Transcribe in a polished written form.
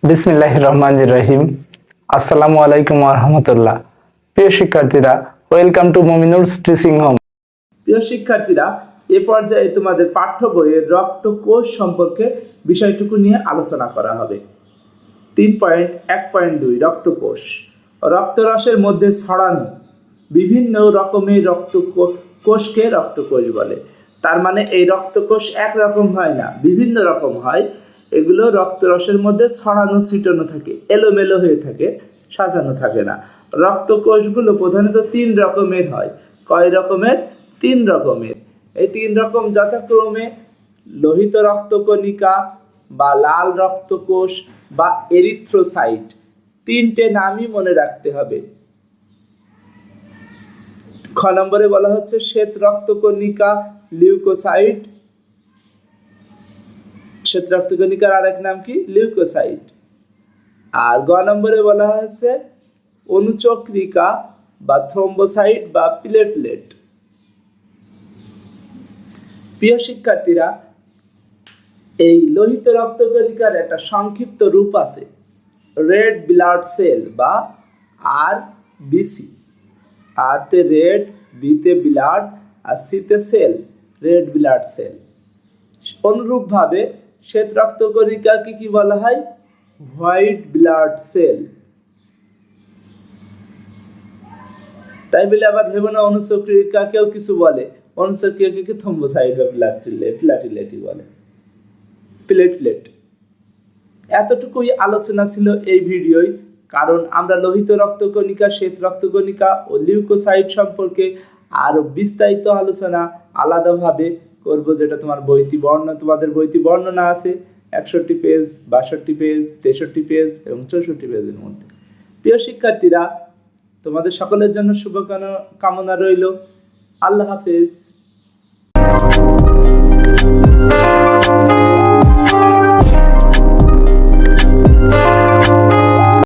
বিসমিল্লাহির রহমানির রহিম। আসসালামু আলাইকুম ওয়া রাহমাতুল্লাহ। প্রিয় শিক্ষার্থীরা, ওয়েলকাম টু মুমিনুলস টিচিং হোম। প্রিয় শিক্ষার্থীরা, এ পর্যায়ে তোমাদের পাঠ্য বইয়ের রক্তকোষ সম্পর্কে বিষয়টুকু নিয়ে আলোচনা করা হবে। 3.1.2 রক্তকোষ। রক্তরসের মধ্যে ছড়ানো বিভিন্ন রকমের কোষকে রক্তকোষ বলে। তার মানে এই রক্তকোষ একরকম হয় না, বিভিন্ন রকম হয়। এগুলো রক্তরসের মধ্যে ছড়ানো ছিটানো থাকে, এলোমেলো হয়ে থাকে, সাজানো থাকে না। রক্তকোষগুলো প্রধানত 3 রকমের হয়। কয় রকমের? 3 রকমের। এই 3 রকম যথাক্রমে লোহিত রক্তকণিকা বা লাল রক্তকোষ বা এরিথ্রোসাইট। 3টে নামই মনে রাখতে হবে। খ নম্বরে বলা হচ্ছে শ্বেত রক্তকণিকা, লিউকোসাইট। শ্বেত রক্তকণিকার আরেক নাম কি? লিউকোসাইট। আর গ নম্বরে বলা হয়েছে অনুচক্রিকা বা থ্রম্বোসাইট বা প্লেটলেট। প্রিয় শিক্ষার্থীরা, এই লোহিত রক্তকণিকার একটা সংক্ষিপ্ত রূপ আছে, রেড ব্লাড সেল বা RBC। আর তে রেড, বিতে ব্লাড, আর সিতে সেল, রেড ব্লাড সেল। অনুরূপভাবে শ্বেত রক্তকণিকাকে কি বলা হয়? White blood cell. তাই বলে আবার ভেবো না অনুচক্রিকাকেও কিছু বলে। অনুচক্রিকাকে থ্রম্বোসাইট বা প্লাটিলেটই বলে, প্লেটলেট। এতটুকুই আলোচনা ছিল এই ভিডিওয়। কারণ আমরা লোহিত রক্তকণিকা, শ্বেত রক্তকণিকা ও লিউকোসাইট সম্পর্কে আরো বিস্তারিত আলোচনা আলাদাভাবে করব, যেটা তোমাদের বইতে বর্ণনা আছে 61 পেজ, 62 পেজ, 63 পেজ এবং 64 পেজের মধ্যে। প্রিয় শিক্ষার্থীরা, তোমাদের সকলের জন্য শুভকামনা রইল। আল্লাহ হাফেজ।